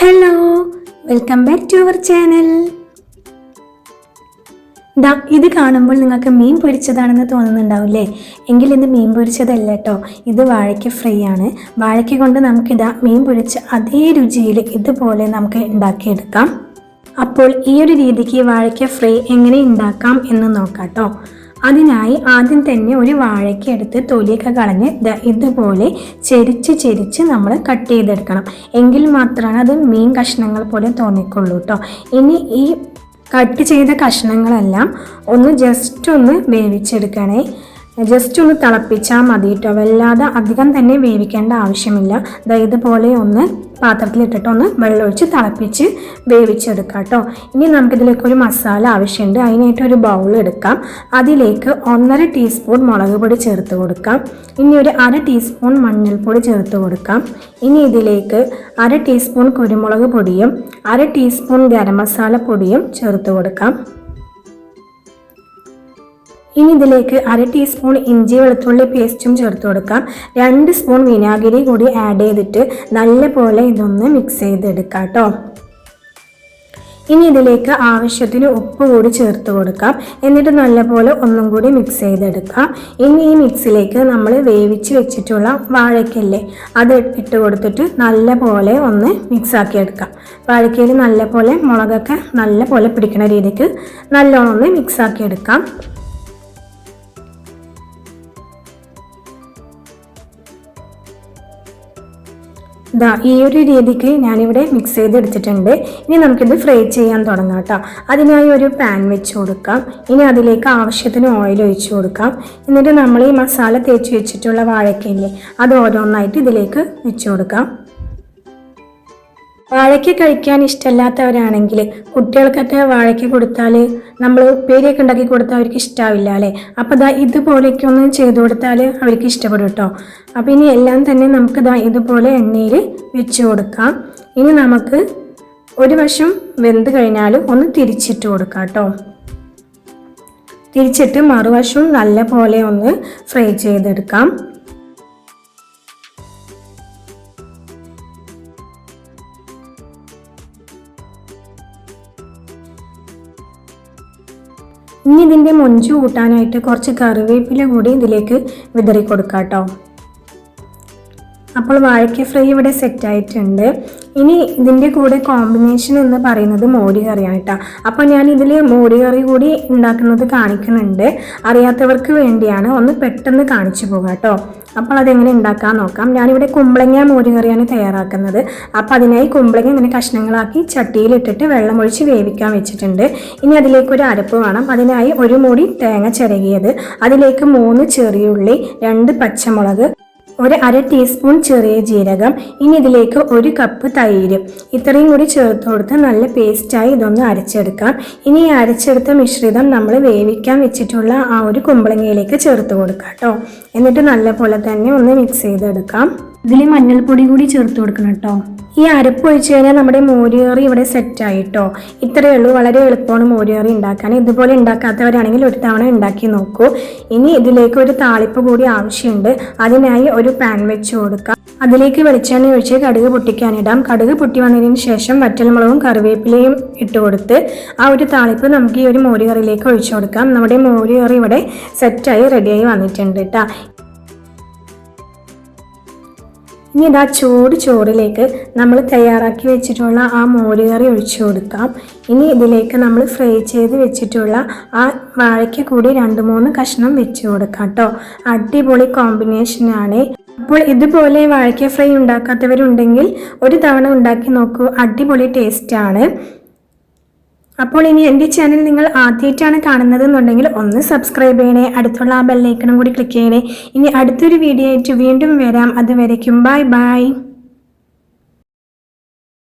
Hello, welcome back to our channel. ഇത് കാണുമ്പോൾ നിങ്ങൾക്ക് മീൻ പൊരിച്ചതാണെന്ന് തോന്നുന്നുണ്ടാവില്ലേ? എങ്കിൽ ഇത് മീൻ പൊരിച്ചതല്ല കേട്ടോ, ഇത് വാഴയ്ക്ക ഫ്രൈ ആണ്. വാഴയ്ക്ക കൊണ്ട് മീൻ പൊരിച്ച അതേ രുചിയിൽ ഇതുപോലെ നമുക്ക് ഉണ്ടാക്കിയെടുക്കാം. അപ്പോൾ ഈ ഒരു രീതിക്ക് വാഴയ്ക്ക ഫ്രൈ എങ്ങനെ ഉണ്ടാക്കാം എന്ന് നോക്കാം കേട്ടോ. അതിനായി ആദ്യം തന്നെ ഒരു വാഴയ്ക്ക എടുത്ത് തൊലിയൊക്കെ കളഞ്ഞ് ഇതുപോലെ ചെരിച്ച് നമ്മൾ കട്ട് ചെയ്തെടുക്കണം. എങ്കിൽ മാത്രമാണ് അത് മീൻ കഷ്ണങ്ങൾ പോലെ തോന്നിക്കുള്ളൂ കേട്ടോ. ഇനി ഈ കട്ട് ചെയ്ത കഷ്ണങ്ങളെല്ലാം ജസ്റ്റ് ഒന്ന് വേവിച്ചെടുക്കണേ. ജസ്റ്റ് ഒന്ന് തിളപ്പിച്ചാൽ മതി കേട്ടോ, വല്ലാതെ അധികം തന്നെ വേവിക്കേണ്ട ആവശ്യമില്ല. ഇതുപോലെ ഒന്ന് പാത്രത്തിലിട്ടിട്ട് വെള്ളമൊഴിച്ച് തിളപ്പിച്ച് വേവിച്ചെടുക്കാം കേട്ടോ. ഇനി നമുക്കിതിലേക്ക് ഒരു മസാല ആവശ്യമുണ്ട്. അതിനായിട്ട് ഒരു ബൗൾ എടുക്കാം. അതിലേക്ക് 1.5 ടീസ്പൂൺ മുളക് പൊടി ചേർത്ത് കൊടുക്കാം. ഇനി ഒരു 1/2 ടീസ്പൂൺ മഞ്ഞൾപ്പൊടി ചേർത്ത് കൊടുക്കാം. ഇനി ഇതിലേക്ക് 1/2 ടീസ്പൂൺ കുരുമുളക് പൊടിയും 1/2 ടീസ്പൂൺ ഗരം മസാല പൊടിയും ചേർത്ത് കൊടുക്കാം. ഇനി ഇതിലേക്ക് 1/2 ടീസ്പൂൺ ഇഞ്ചി വെളുത്തുള്ളി പേസ്റ്റും ചേർത്ത് കൊടുക്കാം. 2 സ്പൂൺ വിനാഗിരി കൂടി ആഡ് ചെയ്തിട്ട് നല്ലപോലെ ഇതൊന്ന് മിക്സ് ചെയ്തെടുക്കാം കേട്ടോ. ഇനി ഇതിലേക്ക് ആവശ്യത്തിന് ഉപ്പ് കൂടി ചേർത്ത് കൊടുക്കാം. എന്നിട്ട് നല്ലപോലെ ഒന്നും കൂടി മിക്സ് ചെയ്തെടുക്കാം. ഇനി ഈ മിക്സിലേക്ക് നമ്മൾ വേവിച്ച് വെച്ചിട്ടുള്ള വാഴയ്ക്കല്ലേ, അത് ഇട്ട് കൊടുത്തിട്ട് നല്ലപോലെ ഒന്ന് മിക്സ് ആക്കി എടുക്കാം. വാഴയ്ക്കയിൽ നല്ലപോലെ മുളകൊക്കെ നല്ലപോലെ പിടിക്കുന്ന രീതിക്ക് നല്ലോണം ഒന്ന് മിക്സ് ആക്കി എടുക്കാം. ഈ ഒരു രീതിക്ക് ഞാനിവിടെ മിക്സ് ചെയ്തെടുത്തിട്ടുണ്ട്. ഇനി നമുക്കിത് ഫ്രൈ ചെയ്യാൻ തുടങ്ങാം കേട്ടോ. അതിനായി ഒരു പാൻ വെച്ച് കൊടുക്കാം. ഇനി അതിലേക്ക് ആവശ്യത്തിന് ഓയിൽ ഒഴിച്ച് കൊടുക്കാം. എന്നിട്ട് നമ്മൾ ഈ മസാല തേച്ച് വെച്ചിട്ടുള്ള വാഴയ്ക്കയില്ലേ, അത് ഓരോന്നായിട്ട് ഇതിലേക്ക് വെച്ച് കൊടുക്കാം. വാഴയ്ക്ക കഴിക്കാൻ ഇഷ്ടമല്ലാത്തവരാണെങ്കിൽ കുട്ടികൾക്കൊക്കെ വാഴയ്ക്ക കൊടുത്താൽ, നമ്മൾ ഉപ്പേരിയൊക്കെ ഉണ്ടാക്കി കൊടുത്താൽ അവർക്ക് ഇഷ്ടാവില്ല അല്ലേ. അപ്പോൾ ഇതുപോലെയൊക്കെ ഒന്ന് ചെയ്ത് കൊടുത്താൽ അവർക്ക് ഇഷ്ടപ്പെടും കേട്ടോ. അപ്പോൾ ഇനി എല്ലാം തന്നെ നമുക്ക് ഇതുപോലെ എണ്ണയിൽ വെച്ച് കൊടുക്കാം. ഇനി നമുക്ക് ഒരു വശം വെന്ത് കഴിഞ്ഞാൽ ഒന്ന് തിരിച്ചിട്ട് കൊടുക്കാം കേട്ടോ. തിരിച്ചിട്ട് മറുവശവും നല്ല പോലെ ഒന്ന് ഫ്രൈ ചെയ്തെടുക്കാം. ഇനി ഇതിൻ്റെ മൊഞ്ച് കൂട്ടാനായിട്ട് കുറച്ച് കറിവേപ്പില കൂടി ഇതിലേക്ക് വിതറി കൊടുക്കാം കേട്ടോ. അപ്പോൾ വാഴയ്ക്ക ഫ്രൈ ഇവിടെ സെറ്റായിട്ടുണ്ട്. ഇനി ഇതിൻ്റെ കൂടെ കോമ്പിനേഷൻ എന്ന് പറയുന്നത് മോര് കറിയാണ് കേട്ടോ. അപ്പോൾ ഞാൻ ഇതിൽ മോര് കറി കൂടി ഉണ്ടാക്കുന്നത് കാണിക്കുന്നുണ്ട്. അറിയാത്തവർക്ക് വേണ്ടിയാണ്, ഒന്ന് പെട്ടെന്ന് കാണിച്ചു പോകാം കേട്ടോ. അപ്പോൾ അതെങ്ങനെ ഉണ്ടാക്കാൻ നോക്കാം. ഞാനിവിടെ കുമ്പളങ്ങ മോര് കറിയാണ് തയ്യാറാക്കുന്നത്. അപ്പോൾ അതിനായി കുമ്പളങ്ങ ഇങ്ങനെ കഷ്ണങ്ങളാക്കി ചട്ടിയിലിട്ടിട്ട് വെള്ളമൊഴിച്ച് വേവിക്കാൻ വെച്ചിട്ടുണ്ട്. ഇനി അതിലേക്ക് ഒരു അരപ്പ് വേണം. അതിനായി ഒരു മൂടി തേങ്ങ ചിരകിയത്, അതിലേക്ക് 3 ചെറിയുള്ളി, 2 പച്ചമുളക്, ഒരു 1/2 ടീസ്പൂൺ ചെറിയ ജീരകം, ഇനി ഇതിലേക്ക് 1 കപ്പ് തൈര്, ഇത്രയും കൂടി ചേർത്ത് കൊടുത്ത് നല്ല പേസ്റ്റായി ഇതൊന്ന് അരച്ചെടുക്കാം. ഇനി ഈ അരച്ചെടുത്ത മിശ്രിതം നമ്മൾ വേവിക്കാൻ വെച്ചിട്ടുള്ള ആ ഒരു കുമ്പളങ്ങയിലേക്ക് ചേർത്ത് കൊടുക്കാം കേട്ടോ. എന്നിട്ട് നല്ലപോലെ തന്നെ ഒന്ന് മിക്സ് ചെയ്തെടുക്കാം. ഇതിൽ മഞ്ഞൾപ്പൊടി കൂടി ചേർത്ത് കൊടുക്കണം കേട്ടോ. ഈ അരപ്പ് ഒഴിച്ച് കഴിഞ്ഞാൽ നമ്മുടെ മോര് കറി ഇവിടെ സെറ്റായിട്ടോ. ഇത്രയേ ഉള്ളൂ, വളരെ എളുപ്പമാണ് മോര് കറി ഉണ്ടാക്കാൻ. ഇതുപോലെ ഉണ്ടാക്കാത്തവരാണെങ്കിൽ ഒരു തവണ ഉണ്ടാക്കി നോക്കൂ. ഇനി ഇതിലേക്ക് ഒരു താളിപ്പ് കൂടി ആവശ്യമുണ്ട്. അതിനായി ഒരു പാൻ വെച്ച് കൊടുക്കാം. അതിലേക്ക് വെളിച്ചെണ്ണ ഒഴിച്ച് കടുക് പൊട്ടിക്കാനിടാം. കടുക് പൊട്ടി വന്നതിന് ശേഷം വറ്റൽമുളകും കറിവേപ്പിലയും ഇട്ട് കൊടുത്ത് ആ ഒരു താളിപ്പ് നമുക്ക് ഈ ഒരു മോര് കറിയിലേക്ക് ഒഴിച്ചു കൊടുക്കാം. നമ്മുടെ മോര് കറി ഇവിടെ സെറ്റായി റെഡിയായി വന്നിട്ടുണ്ട് കേട്ടോ. ഇനി ചോറിലേക്ക് നമ്മൾ തയ്യാറാക്കി വെച്ചിട്ടുള്ള ആ മോര് കറി ഒഴിച്ചു കൊടുക്കാം. ഇനി ഇതിലേക്ക് നമ്മൾ ഫ്രൈ ചെയ്ത് വെച്ചിട്ടുള്ള ആ വാഴയ്ക്ക കൂടി 2-3 കഷ്ണം വെച്ച് കൊടുക്കാം കേട്ടോ. അടിപൊളി കോമ്പിനേഷനാണ്. അപ്പോൾ ഇതുപോലെ വാഴയ്ക്ക ഫ്രൈ ഉണ്ടാക്കാത്തവരുണ്ടെങ്കിൽ ഒരു തവണ ഉണ്ടാക്കി നോക്കൂ, അടിപൊളി ടേസ്റ്റാണ്. അപ്പോൾ ഇനി എൻ്റെ ചാനൽ നിങ്ങൾ ആദ്യമായിട്ടാണ് കാണുന്നതെന്നുണ്ടെങ്കിൽ ഒന്ന് സബ്സ്ക്രൈബ് ചെയ്യണേ. അടുത്തുള്ള ആ ബെല്ലൈക്കണും കൂടി ക്ലിക്ക് ചെയ്യണേ. ഇനി അടുത്തൊരു വീഡിയോ ആയിട്ട് വീണ്ടും വരാം. അതുവരേക്കും ബൈ ബൈ.